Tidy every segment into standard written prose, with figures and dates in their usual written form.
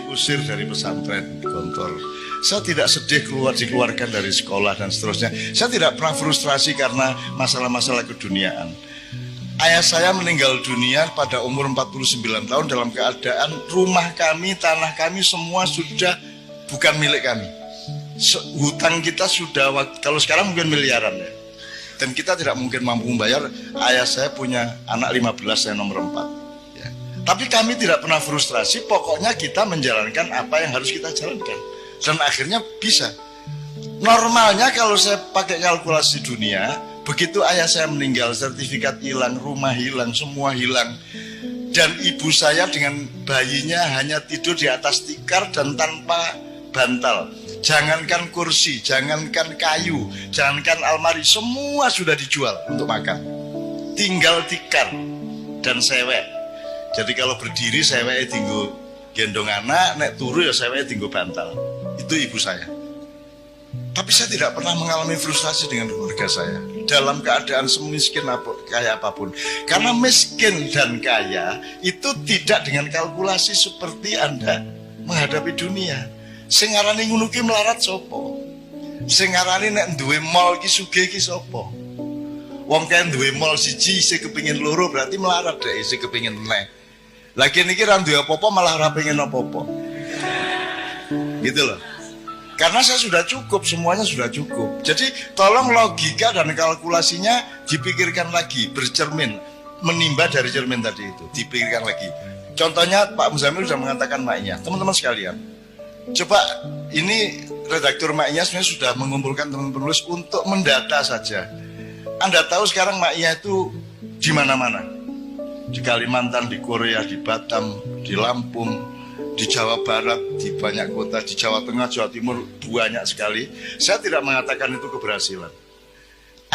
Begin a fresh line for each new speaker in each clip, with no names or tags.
diusir dari pesantren Gontor. Saya tidak sedih dikeluarkan dari sekolah dan seterusnya. Saya tidak pernah frustrasi karena masalah-masalah keduniaan. Ayah saya meninggal dunia pada umur 49 tahun dalam keadaan rumah kami, tanah kami semua sudah bukan milik kami. Hutang kita sudah, kalau sekarang mungkin miliaran ya. Dan kita tidak mungkin mampu membayar. Ayah saya punya anak 15, saya nomor 4 ya. Tapi kami tidak pernah frustrasi. Pokoknya kita menjalankan apa yang harus kita jalankan. Dan akhirnya bisa. Normalnya kalau saya pakai kalkulasi dunia, begitu ayah saya meninggal, sertifikat hilang, rumah hilang, semua hilang. Dan ibu saya dengan bayinya hanya tidur di atas tikar dan tanpa bantal. Jangankan kursi, jangankan kayu, jangankan almari, semua sudah dijual untuk makan. Tinggal tikar dan sewek. Jadi kalau berdiri seweknya tinggu gendong anak, nek turu ya seweknya tinggu bantal. Itu ibu saya. Tapi saya tidak pernah mengalami frustrasi dengan keluarga saya dalam keadaan semiskin kaya apapun. Karena miskin dan kaya itu tidak dengan kalkulasi seperti Anda menghadapi dunia. Sing ngarani ngono ki melarat sapa? Sing ngarani nek duwe mall ki sugih ki sapa? Wong kan duwe mall siji sing kepengin loro berarti melarat dhek sing kepengin meneh. Lagi niki ra duwe apa-apa malah ora pengen apa-apa. Gitu loh. Karena saya sudah cukup, semuanya sudah cukup. Jadi tolong logika dan kalkulasinya dipikirkan lagi, bercermin, menimba dari cermin tadi itu, dipikirkan lagi. Contohnya Pak Muzamil sudah mengatakan maknya, teman-teman sekalian. Coba ini redaktur maknya sebenarnya sudah mengumpulkan teman penulis untuk mendata saja. Anda tahu sekarang maknya itu di mana-mana. Di Kalimantan, di Korea, di Batam, di Lampung, di Jawa Barat, di banyak kota, di Jawa Tengah, Jawa Timur, banyak sekali. Saya tidak mengatakan itu keberhasilan.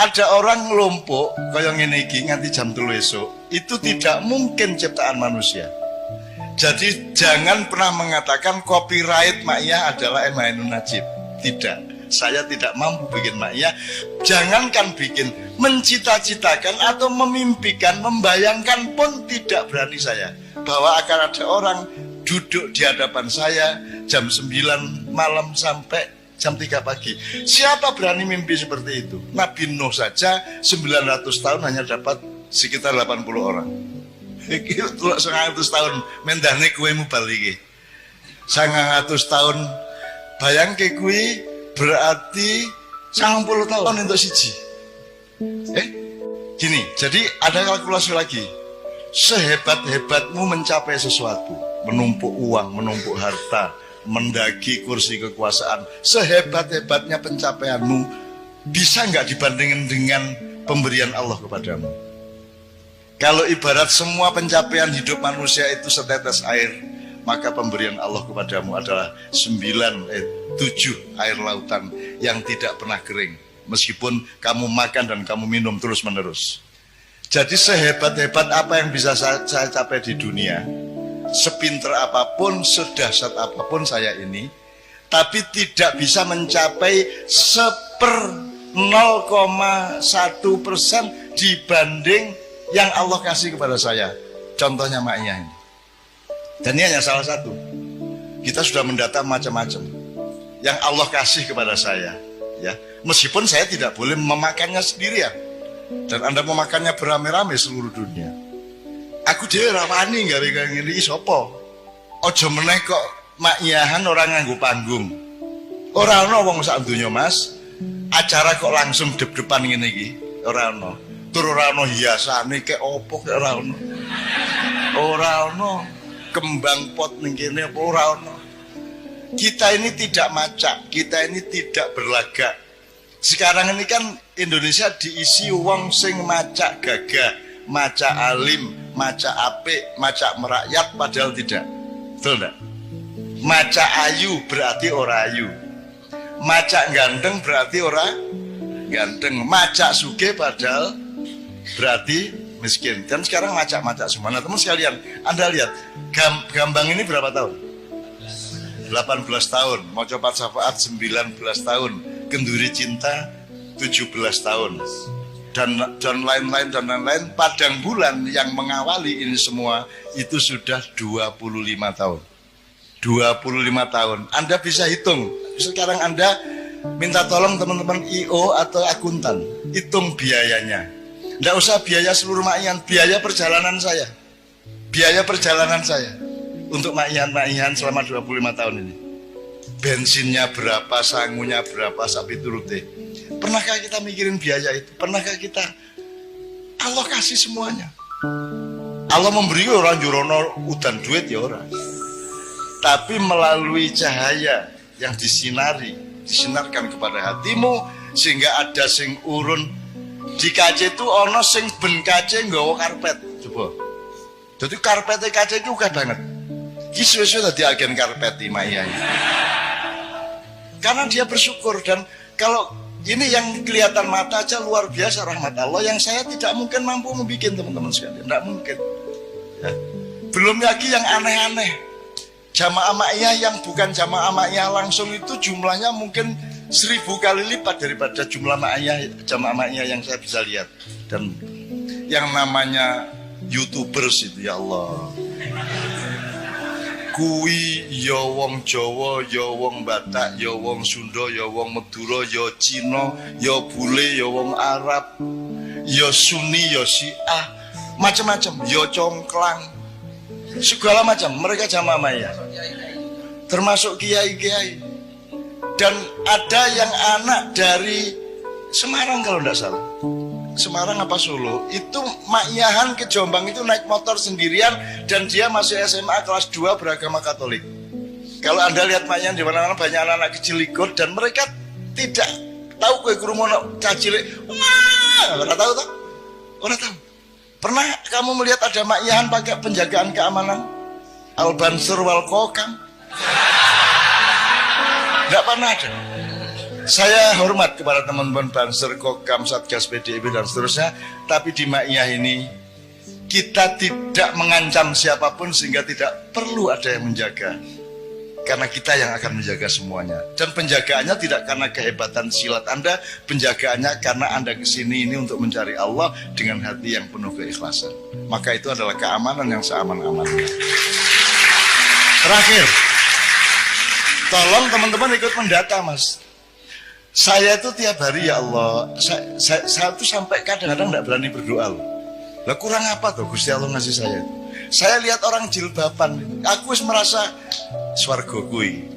Ada orang ngelompok kayak ngene iki nganti jam 3 esuk, itu tidak mungkin ciptaan manusia. Jadi jangan pernah mengatakan copyright Ma'iyah adalah M. Ainun Najib. Tidak, saya tidak mampu bikin Ma'iyah. Jangankan bikin, mencita-citakan atau memimpikan, membayangkan pun tidak berani saya. Bahwa akan ada orang duduk di hadapan saya jam 9 malam sampai jam 3 pagi. Siapa berani mimpi seperti itu? Nabi Nuh saja 900 tahun hanya dapat sekitar 80 orang. Iki 100 tahun mendahne kowe mubal iki. 100 tahun bayangke kuwi berarti 90 tahun untuk siji. Gini, jadi ada kalkulasi lagi. Sehebat-hebatmu mencapai sesuatu, menumpuk uang, menumpuk harta, mendaki kursi kekuasaan, sehebat-hebatnya pencapaianmu bisa nggak dibandingkan dengan pemberian Allah kepadamu? Kalau ibarat semua pencapaian hidup manusia itu setetes air, maka pemberian Allah kepadamu adalah 7 air lautan yang tidak pernah kering, meskipun kamu makan dan kamu minum terus menerus. Jadi sehebat-hebat apa yang bisa saya capai di dunia, sepinter apapun, sedahsyat apapun saya ini, tapi tidak bisa mencapai 0,1% dibanding yang Allah kasih kepada saya. Contohnya Ma'iyah ini. Dan ini hanya salah satu. Kita sudah mendata macam-macam yang Allah kasih kepada saya, ya. Meskipun saya tidak boleh memakannya sendirian, dan Anda memakannya beramai-ramai seluruh dunia. Aku dhewe ora wani gawe kaya ngene iki sapa? Aja meneh kok Ma'iyahan orang nganggo panggung. Ora ana wong sak donya, Mas. Acara kok langsung dep-depan ngene iki. Ora ana. Tur ora ana hiasane kek opo kek ora ana. Ora ana kembang pot ning kene apa ora ana. Kita ini tidak macak, kita ini tidak berlagak. Sekarang ini kan Indonesia diisi wong sing macak gagah, macak alim, macak apik, macak merakyat, padahal tidak. Betul enggak? Macak ayu berarti ora ayu. Macak ganteng berarti ora ganteng. Macak sugih padahal berarti miskin. Dan sekarang macak-macak semua. Nah teman sekalian, Anda lihat Gambang ini berapa tahun? 18 tahun. Mau coba syafaat 19 tahun. Kenduri cinta 17 tahun. Dan lain-lain. Padang bulan yang mengawali ini semua itu sudah 25 tahun. 25 tahun. Anda bisa hitung. Sekarang Anda minta tolong teman-teman IO atau akuntan, hitung biayanya. Tidak usah biaya seluruh ma'ian, biaya perjalanan saya. Biaya perjalanan saya untuk ma'ian selama 25 tahun ini. Bensinnya berapa, sangunya berapa, sapi turute. Pernahkah kita mikirin biaya itu? Pernahkah kita? Allah kasih semuanya. Allah memberi orang jurono udan duit ya orang. Tapi melalui cahaya yang disinarkan kepada hatimu, sehingga ada sing urun di kaca itu ono sing ben kaca nggawa karpet. Coba. Jadi karpetnya kaca itu uga banget. Ki suwe-suwe dadi agen karpet Maya. Karena dia bersyukur. Dan kalau ini yang kelihatan mata aja luar biasa rahmat Allah yang saya tidak mungkin mampu membuat, teman-teman sekalian. Tidak mungkin. Ya. Belum lagi yang aneh-aneh. Jamaah ma'iyah yang bukan jamaah ma'iyah langsung itu jumlahnya mungkin 1000 kali lipat daripada jumlah jamaah ma'iyah yang saya bisa lihat. Dan yang namanya YouTubers itu, ya Allah, kuwi ya wong Jawa, ya wong Batak, ya wong Sunda, ya wong Madura, ya Cina, ya bule, ya wong Arab, ya Sunni, ya Syiah, macam-macam, ya congklang, segala macam. Mereka jamaah ma'iyah, termasuk kiai-kiai. Dan ada yang anak dari Semarang kalau tidak salah, Semarang apa Solo, itu ma'iyahan ke Jombang itu naik motor sendirian, dan dia masih SMA kelas 2 beragama Katolik. Kalau Anda lihat ma'iyahan di mana-mana banyak anak-anak kecil ikut, dan mereka tidak tahu kue kurumono cacilik. Wah, ora tahu toh? Ora tahu. Pernah kamu melihat ada ma'iyahan pakai penjagaan keamanan? Al-Bansur wal Kokam? Tidak pernah ada. Saya hormat kepada teman-teman Bansur, Kokam, Satgas PDIP dan seterusnya. Tapi di ma'iyah ini kita tidak mengancam siapapun, sehingga tidak perlu ada yang menjaga. Karena kita yang akan menjaga semuanya. Dan penjagaannya tidak karena kehebatan silat Anda, penjagaannya karena Anda kesini ini untuk mencari Allah dengan hati yang penuh keikhlasan. Maka itu adalah keamanan yang seaman-amannya. Terakhir, tolong teman-teman ikut mendata, Mas. Saya itu tiap hari, ya Allah, saya tuh sampai kadang-kadang tidak berani berdoa loh. Lah kurang apa tuh Gusti Allah ngasih saya itu? Saya lihat orang jilbaban itu, aku merasa swarga kui.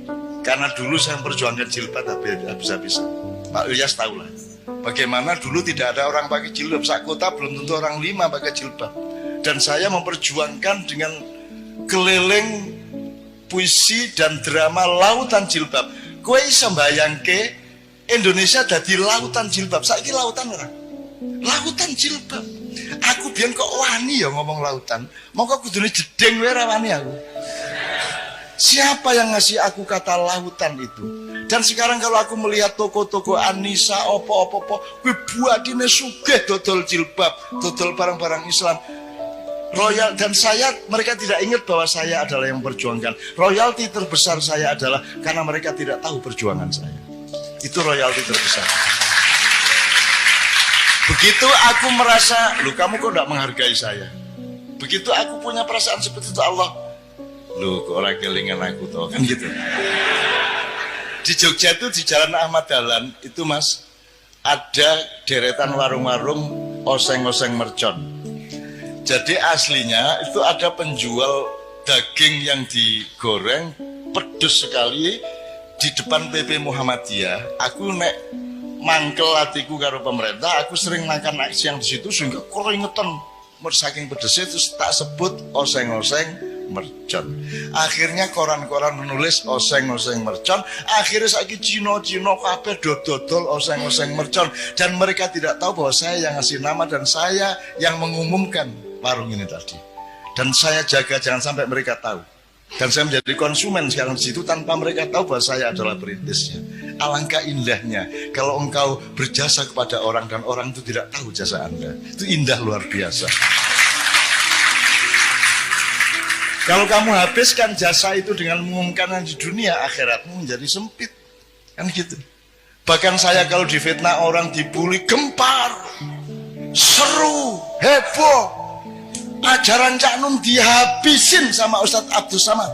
Karena dulu saya memperjuangkan jilbab habis-habisan. Pak Ilyas tahu lah bagaimana dulu tidak ada orang pakai jilbab. Sak kota belum tentu orang 5 pakai jilbab. Dan saya memperjuangkan dengan keliling puisi dan drama lautan jilbab. Kowe iso mbayangke Indonesia dadi lautan jilbab. Saiki lautan ora? Lautan jilbab. Aku biyen kok wani ya ngomong lautan. Mongko kudune jedeng wae ra wani aku. Siapa yang ngasih aku kata lautan itu? Dan sekarang kalau aku melihat toko-toko Anissa, opo-opo, kuwi buatine sugih dodol jilbab, dodol barang-barang Islam. Royal, dan mereka tidak ingat bahwa saya adalah yang memperjuangkan. Royalti terbesar saya adalah karena mereka tidak tahu perjuangan saya. Itu royalti terbesar. Begitu aku merasa, loh kamu kok tidak menghargai saya. Begitu aku punya perasaan seperti itu, Allah, loh kok orang kelingan aku toh, kan gitu. Di Jogja itu di Jalan Ahmad Dahlan itu, Mas, ada deretan warung-warung oseng-oseng mercon. Jadi aslinya itu ada penjual daging yang digoreng pedes sekali di depan PP Muhammadiyah. Aku nek mangkel hatiku karo pemerintah, aku sering makan aksi yang di situ sehingga keringetan saking pedesnya, terus tak sebut oseng-oseng mercon. Akhirnya koran-koran menulis oseng-oseng mercon. Akhirnya saiki Cino-Cino kabeh dodol oseng-oseng mercon, dan mereka tidak tahu bahwa saya yang ngasih nama dan saya yang mengumumkan warung ini tadi. Dan saya jaga jangan sampai mereka tahu. Dan saya menjadi konsumen sekarang di situ tanpa mereka tahu bahwa saya adalah perintisnya. Alangkah indahnya kalau engkau berjasa kepada orang dan orang itu tidak tahu jasa Anda. Itu indah luar biasa. Kalau kamu habiskan jasa itu dengan mengumumkan di dunia, akhiratmu menjadi sempit. Kan gitu. Bahkan saya kalau difitnah orang, dibully, gempar, seru, heboh. Ajaran Cak Nun dihabisin sama Ustadz Abdus Samad.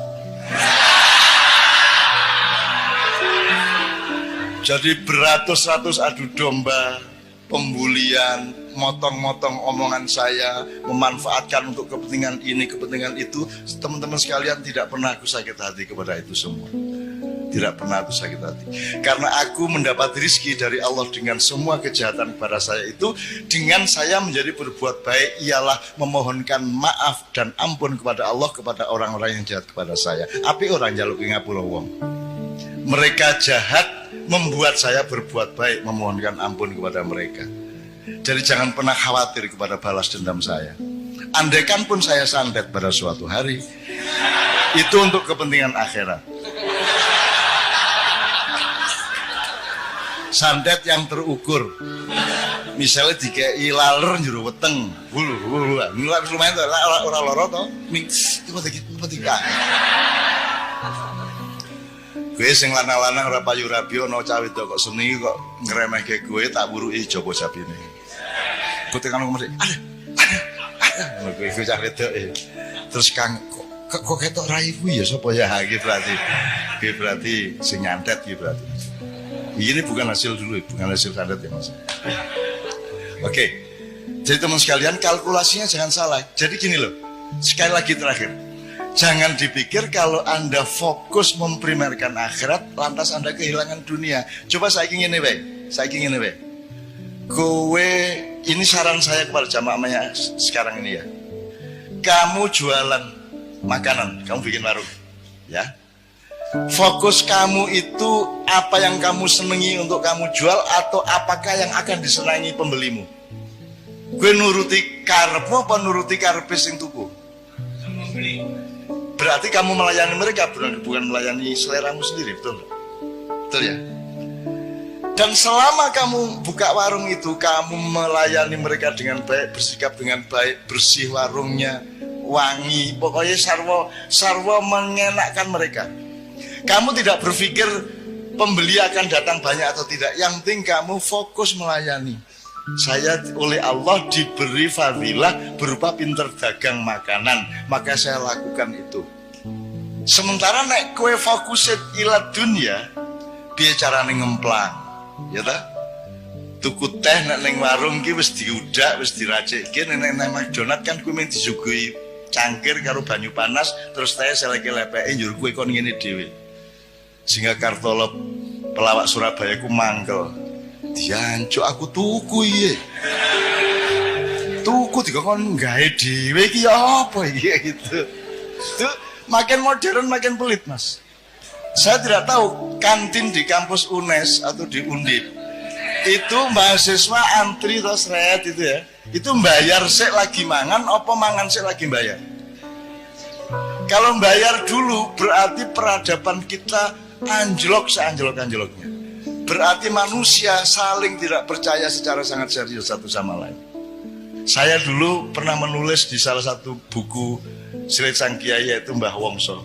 Jadi beratus-ratus adu domba, pembulian, motong-motong omongan saya, memanfaatkan untuk kepentingan ini, kepentingan itu. Teman-teman sekalian, tidak pernah aku sakit hati kepada itu semua. Tidak pernah aku sakit hati. Karena aku mendapat rizki dari Allah dengan semua kejahatan kepada saya itu. Dengan saya menjadi berbuat baik ialah memohonkan maaf dan ampun kepada Allah, kepada orang-orang yang jahat kepada saya. Api orang jaluk ngapura wong. Mereka jahat membuat saya berbuat baik, memohonkan ampun kepada mereka. Jadi jangan pernah khawatir kepada balas dendam saya. Andaikan pun saya santet pada suatu hari, itu untuk kepentingan akhirat. Santet yang terukur. Misalnya dikei laler njero weteng, nulak lumayan to, ora lara to. Mix itu ketika. Gue sing lanang-lanang ora payu rabi ana cah wedok kok seni kok ngremehke gue tak buruki jaba sabine. Gue tekan ngomong ada. Gue cah wedok terus Kang kok ketok rai ku ya sapa ya iki berarti sing nyantet iki berarti. Ini bukan hasil dulu, bukan hasil santet ya Mas. Oke. Jadi teman sekalian kalkulasinya jangan salah. Jadi gini loh. Sekali lagi terakhir. Jangan dipikir kalau Anda fokus memprimerkan akhirat, lantas Anda kehilangan dunia. Coba saya ingin ini, kowe, ini saran saya kepada jamaahnya sekarang ini ya. Kamu jualan makanan, kamu bikin warung, ya. Fokus kamu itu apa yang kamu senangi untuk kamu jual atau apakah yang akan disenangi pembelimu? Gue nuruti karepmu apa nuruti karepe sing tuku? Berarti kamu melayani mereka, bukan melayani seleramu sendiri, betul? Betul ya? Dan selama kamu buka warung itu, kamu melayani mereka dengan baik, bersikap dengan baik, bersih warungnya, wangi, pokoknya sarwa mengenakkan mereka. Kamu tidak berpikir pembeli akan datang banyak atau tidak. Yang penting kamu fokus melayani. Saya oleh Allah diberi fadilah berupa pinter dagang makanan, maka saya lakukan itu. Sementara nek kowe fokusin ila dunya, piye carane ngemplang, ya ta? Tuku teh nek ning warung ki wis diudak, wis diracikke, nek nang McDonald kan kowe men disuguhi cangkir karo banyu panas, terus teh seleke lepeke njur kowe kon ngene dhewe. Sehingga Kartolo pelawak Surabaya ku mangkel. Diancuk aku tuku iye. Tuku dikon gawe dhewe iki apa iki gitu. Itu makin modern makin pelit, Mas. Saya tidak tahu kantin di kampus UNES atau di Undip itu mahasiswa antri terus red itu ya. Itu bayar sik lagi mangan apa mangan sik lagi bayar. Kalau bayar dulu berarti peradaban kita anjlok seanjlok-anjloknya. Berarti manusia saling tidak percaya secara sangat serius satu sama lain. Saya dulu pernah menulis di salah satu buku Sri Sang Kiai yaitu Mbah Wongso.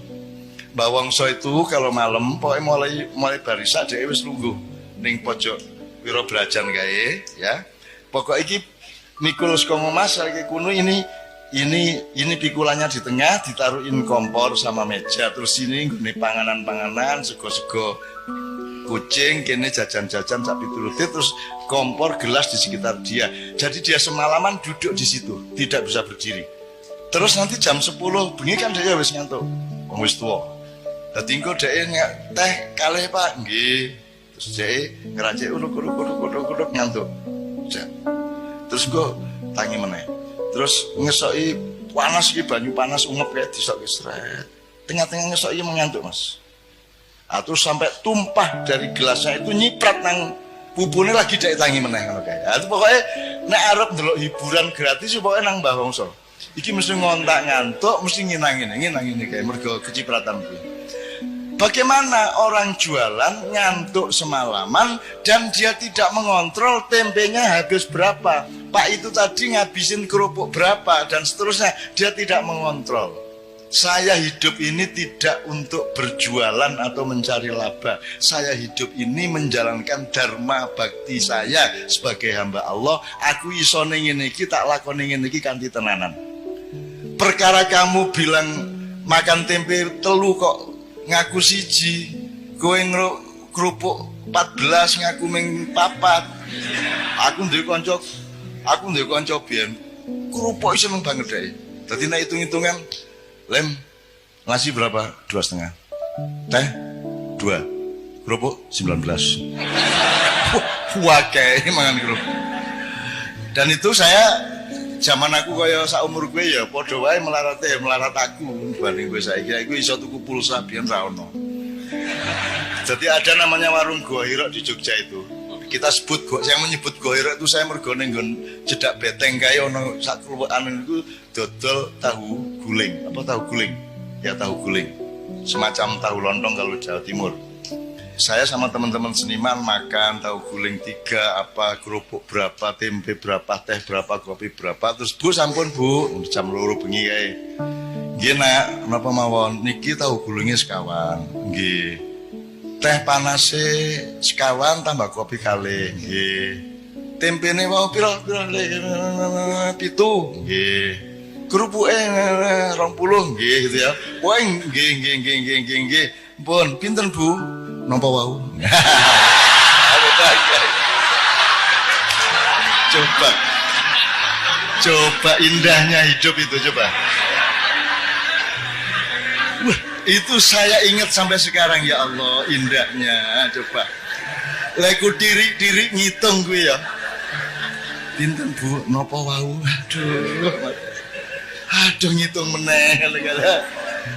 Mbah Wongso itu kalau malam pokoknya mulai barisa dia wis lungguh ning pojok wiro belajan kae ya. Pokok iki mikul saka Mas iki kuno ini pikulannya di tengah ditaruhin kompor sama meja, terus ini ngene panganan-panganan sego-sego kucing, kene jajan-jajan sak piturute, terus kompor gelas di sekitar dia. Jadi dia semalaman duduk di situ, tidak bisa berdiri. Terus nanti jam 10 bengi kan dia wis ngantuk. Wong wis tuwa. Dadi engko dhek teh kalih Pak, nggih. Terus dhek ngeracik uluk-uluk ngantuk. Terus engko tangi meneh. Terus ngesoki panas iki banyu panas ungep kayak disoki sret. Tengah-tengah ngesoki mengantuk, Mas. Terus sampai tumpah dari gelasnya itu nyiprat nang bubune lagi dhek tangi meneh ngono kae. Itu pokoknya nek arep ndelok hiburan gratis pokoke nang Mbah Wongso. Iki mesti ngontak ngantuk, mesti nginang ini kayak mergo kecipratan kuwi. Bagaimana orang jualan ngantuk semalaman dan dia tidak mengontrol tempenya habis berapa, Pak itu tadi ngabisin kerupuk berapa dan seterusnya, dia tidak mengontrol. Saya hidup ini tidak untuk berjualan atau mencari laba. Saya hidup ini menjalankan dharma bakti saya sebagai hamba Allah. Aku iso ning ngene iki tak lakoni ngene iki kanthi tenanan. Perkara kamu bilang makan tempe telu kok ngaku siji, kowe kerupuk 14 ngaku ming papat. Aku duwe kanca biyen kerupuk seneng banget deh. Dadi nek hitung-hitungan lem nasi berapa? 2,5. Teh 2. Kerupuk 19. Wah kayak mangan kerupuk. Dan itu saya zaman aku kaya saumur gue ya padha wae melarat aku banding gue saiki iku iso tuku pulsa biyen ra ono. Jadi ada namanya warung Gohiro di Jogja itu. Kita sebut yang menyebut Gohiro itu saya mergo ning nggon cedak beteng kae ono sak kluwekan iku dodol tahu guling. Apa tahu guling? Ya tahu guling. Semacam tahu lontong kalau Jawa Timur. Saya sama teman-teman seniman makan tahu guling 3, apa kerupuk berapa, tempe berapa, teh berapa, kopi berapa. Terus Bu sampun Bu, jam 2 bengi kae. Nggih nak, napa mawon niki tahu gulingnya sekawan. Nggih. Teh panase sekawan tambah kopi kalih. Nggih. Tempene wau pira 7. Nggih. Kerupuke 20 nggih gitu ya. Wah nggih. Pun pinten Bu? Napa wau? Coba indahnya hidup itu coba. Wah, itu saya ingat sampai sekarang ya Allah indahnya coba. Leku diri ngitung gue ya. Pinten Bu, napa wau? Aduh ngitung meneh.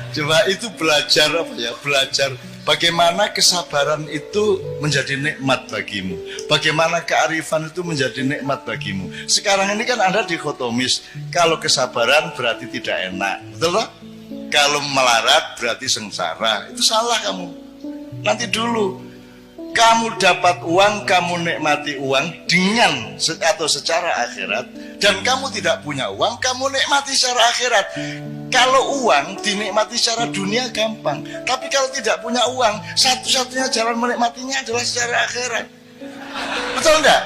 Coba itu belajar apa ya? Belajar bagaimana kesabaran itu menjadi nikmat bagimu. Bagaimana kearifan itu menjadi nikmat bagimu. Sekarang ini kan ada dikotomis. Kalau kesabaran berarti tidak enak. Betul loh? Kalau melarat berarti sengsara. Itu salah kamu. Nanti dulu. Kamu dapat uang, kamu nikmati uang dengan atau secara akhirat. Dan kamu tidak punya uang, kamu nikmati secara akhirat. Kalau uang dinikmati secara dunia gampang. Tapi kalau tidak punya uang, satu-satunya jalan menikmatinya adalah secara akhirat. Betul enggak?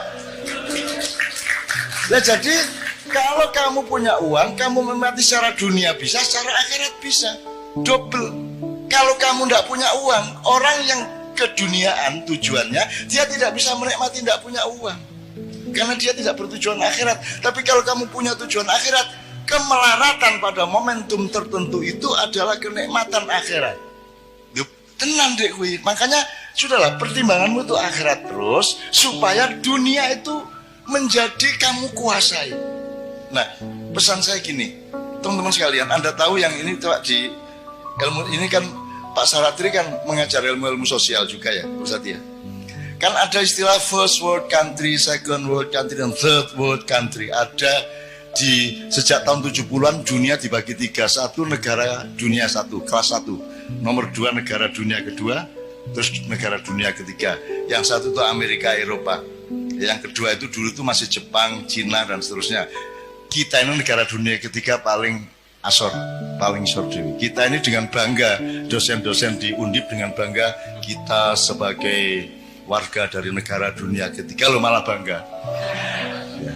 Nah jadi kalau kamu punya uang, kamu menikmati secara dunia bisa, secara akhirat bisa. Double. Kalau kamu enggak punya uang, orang yang keduniaan tujuannya, dia tidak bisa menikmati tidak punya uang. Karena dia tidak bertujuan akhirat. Tapi kalau kamu punya tujuan akhirat, kemelaratan pada momentum tertentu itu adalah kenikmatan akhirat. Tenang dek kui. Makanya sudahlah pertimbanganmu itu akhirat terus supaya dunia itu menjadi kamu kuasai. Nah, pesan saya gini, teman-teman sekalian, Anda tahu yang ini coba di ilmu ini kan Pak Saratri kan mengajar ilmu-ilmu sosial juga ya, Ustaz ya. Kan ada istilah first world country, second world country, dan third world country. Ada di sejak tahun 70-an dunia dibagi 3. 1 negara dunia 1, kelas 1. Nomor 2 negara dunia kedua, terus negara dunia ketiga. Yang 1 itu Amerika, Eropa. Yang kedua itu dulu itu masih Jepang, Cina, dan seterusnya. Kita ini negara dunia ketiga paling paling dewi. Kita ini dengan bangga, dosen-dosen di Undip dengan bangga kita sebagai warga dari negara dunia ketiga, lo malah bangga ya.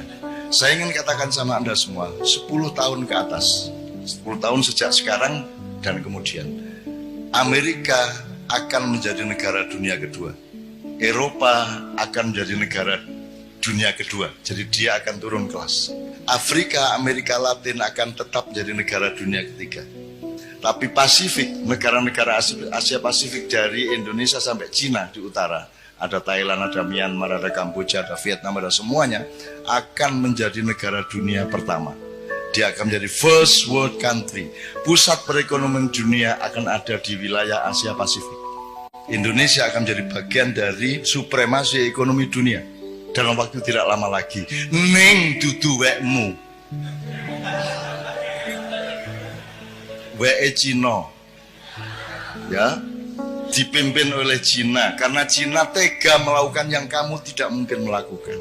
Saya ingin katakan sama Anda semua, 10 tahun ke atas, 10 tahun sejak sekarang dan kemudian, Amerika akan menjadi negara dunia kedua, Eropa akan menjadi negara dunia kedua, jadi dia akan turun kelas. Afrika, Amerika Latin akan tetap menjadi negara dunia ketiga. Tapi Pasifik, negara-negara Asia Pasifik dari Indonesia sampai Cina di utara, ada Thailand, ada Myanmar, ada Kamboja, ada Vietnam, ada semuanya, akan menjadi negara dunia pertama. Dia akan menjadi first world country. Pusat perekonomian dunia akan ada di wilayah Asia Pasifik. Indonesia akan menjadi bagian dari supremasi ekonomi dunia. Dalam waktu tidak lama lagi, ning dudu wekmu, weke Cina, ya, dipimpin oleh Cina. Karena Cina tega melakukan yang kamu tidak mungkin melakukan.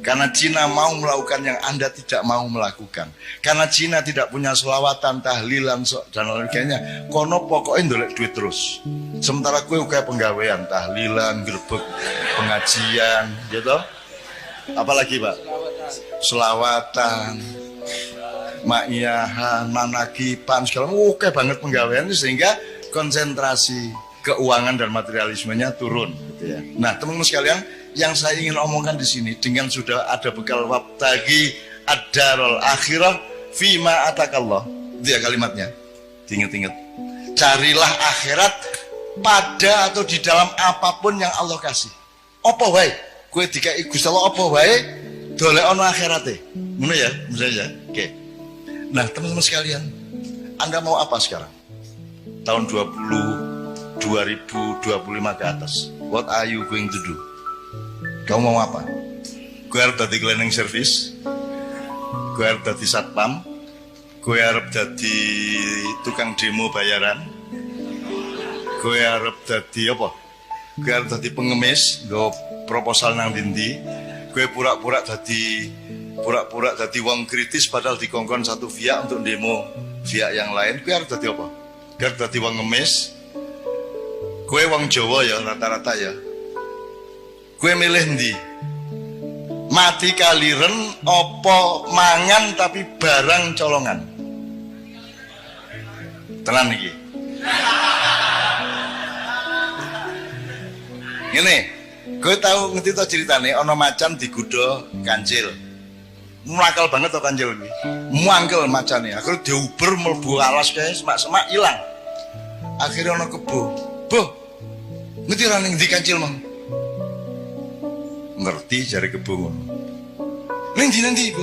Karena Cina mau melakukan yang Anda tidak mau melakukan. Karena Cina tidak punya selawatan, tahlilan, dan lain sebagainya. Kono pokoknya ndolek duit terus. Sementara gue kayak penggawean, tahlilan, gerbek, pengajian, gitu. Apalagi Pak? Selawatan, ma'iyahan, manakipan, segala macam. Oke banget penggawean, sehingga konsentrasi. keuangan dan materialismenya turun gitu ya. Nah, teman-teman sekalian, yang saya ingin omongkan di sini dengan sudah ada bekal wabtagi ad-darul akhirah fima atakallah. Itu ya kalimatnya. Diingat-ingat. Carilah akhirat pada atau di dalam apapun yang Allah kasih. Apa wae? Kowe dikai Gusti Allah apa wae? Dolek ono akhirate. Ngono ya, misalnya. Oke. Nah, teman-teman sekalian, Anda mau apa sekarang? Tahun 2025 ke atas. What are you going to do? Kamu mau apa? Gue harap jadi cleaning service. Gue harap jadi satpam. Gue harap jadi tukang demo bayaran. Gue harap jadi apa? Gue harap jadi pengemis. Gue proposal nang dindi. Gue pura-pura jadi wong kritis padahal dikongkon satu via untuk demo via yang lain. Gue harap jadi apa? Gue harap jadi wong ngemis. Gue wong Jawa ya rata-rata ya. Gue milih ndi? Mati kaliren opo mangan tapi barang colongan. Tenan iki. Ngene, gue tahu ngerti to ceritane ana macan digodha kancil. Mlakal banget to kancil iki. Muangkel macane, akhirnya diuber mlebu alas kae semak-semak ilang. Akhirnya ana kebo. Boh. Ngerti ra ning ndi kancil mang? Ngerti jare kebo ngono. Ning ndi Bu?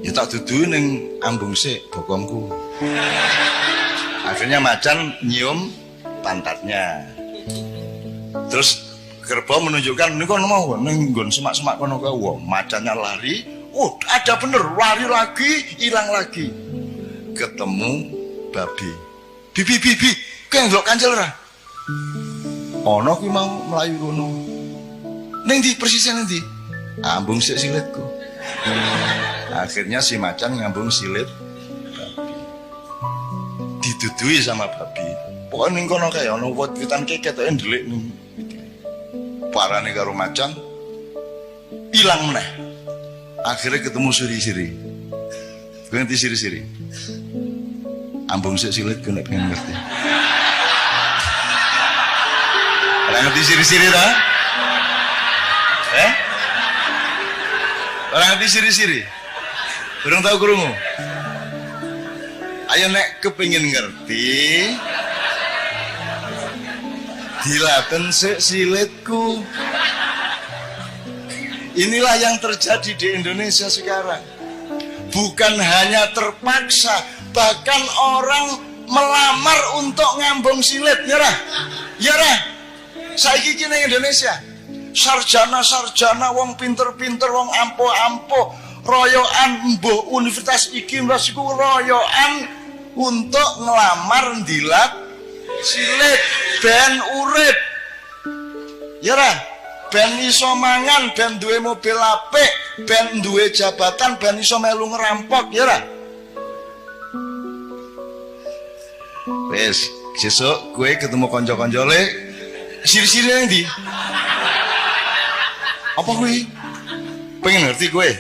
Ya tak dudu ning ambung sik bokongku. Akhirnya macan nyium pantatnya. Terus kerbau menunjukkan ini kono mau ning nggon semak-semak kono kae. Wah, macannya lari. Oh, ada bener, lari lagi, hilang lagi. Ketemu babi. Bibi, kowe ndelok kancil ora? Ono kuwi mau mlayu kono. Ning ndi persisnya ning ndi? Ambung sik silitku. Akhirnya si macan ngambung silit babi. Didudui sama babi. Pokoknya ning kono kae ana wit-witan keket ketoke ndelik ning. Parane karo macan ilang meneh. Akhirnya ketemu siri-siri. Gue ngerti siri-siri. Ambung sik silit gue nek pengen ngerti. Orang ngerti siri-siri ta? Orang ngerti siri-siri? Belum tahu krungu? Ayo nek kepengin ngerti, dilaten sik silitku. Inilah yang terjadi di Indonesia sekarang. Bukan hanya terpaksa, bahkan orang melamar untuk ngambung silit, ya Rah? Ya Rah? Saiki iki ning Indonesia. Sarjana-sarjana, wong pinter-pinter, wong ampuh-ampuh, royoan mbuh universitas iki universitas iku royoan untuk ngelamar ndilat silit ben urip. Ya Rah? Ben iso mangan, ben duwe mobil apik, ben duwe jabatan, ben iso melu ngerampok, ya ra? Wes, sesuk kowe ketemu kanca-kancane, siri-siri nang ndi? Apa kuwi? Pengen ngerti kowe?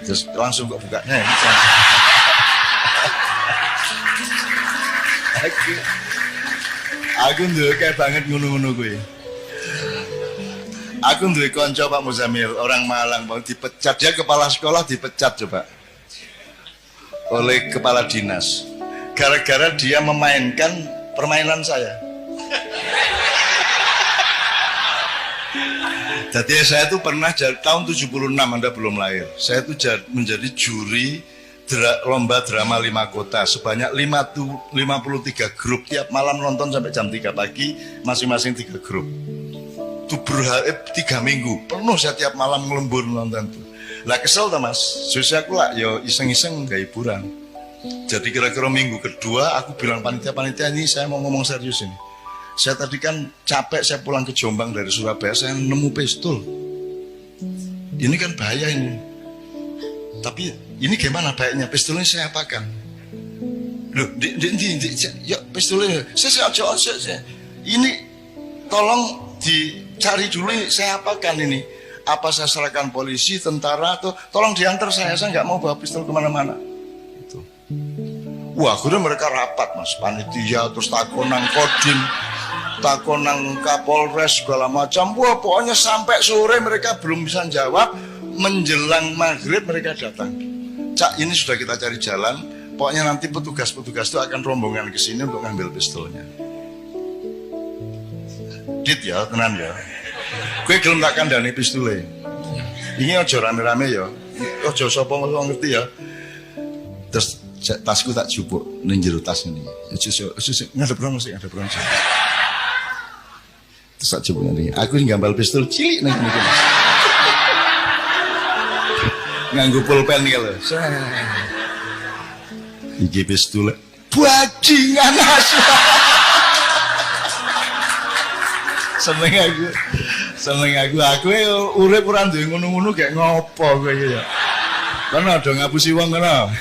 Terus langsung kok bukanya. Aku ndek banget ngono-ngono kowe. Aku duwe kanca Pak Muzamil, orang Malang, Bang, dipecat. Dia kepala sekolah dipecat coba oleh kepala dinas gara-gara dia memainkan permainan saya. Jadi saya tuh pernah tahun 76, Anda belum lahir. Saya tuh menjadi juri lomba drama 5 kota sebanyak 53 grup, tiap malam nonton sampai jam 3 pagi, masing-masing 3 grup. Itu 3 minggu penuh saya tiap malam ngelembur nonton tuh. Lah kesel tuh Mas, susah aku lah yo iseng-iseng gak hiburan. Jadi kira-kira minggu kedua aku bilang panitia ini saya mau ngomong serius ini. Saya tadi kan capek, saya pulang ke Jombang dari Surabaya, saya nemu pistol. Ini kan bahaya ini. Tapi ini gimana baiknya? Pistolnya saya apakan? Loh, ya pistolnya saya. Ini tolong dicari dulu, saya apakan ini? Apa saya serahkan polisi, tentara, atau tolong diantar saya nggak mau bawa pistol kemana-mana. Itu. Wah, akhirnya mereka rapat Mas, panitia terus takon nang Kodim, takon nang Kapolres segala macam. Wah, pokoknya sampai sore mereka belum bisa jawab. Menjelang maghrib mereka datang. Cak, ini sudah kita cari jalan. Pokoknya nanti petugas-petugas itu akan rombongan ke sini untuk ngambil pistolnya. Dit ya, tenan ya. Gue gelem tak kandhani pistole. Ini aja rame-rame ya. Aja sapa ngerti ya. Terus tasku tak jupuk ning jero tas ini. Ngadep rong sih, ngadep rong sih. Terus tak jupuk ngene. Aku ngambal pistol cilik nang ngene. Nganggo pulpen iki lho. Iki pistol bajingan asu. Seneng aku urip ora duwe ngono-ngono gek ngopo kowe ya. Kono do ngapusi wong kono.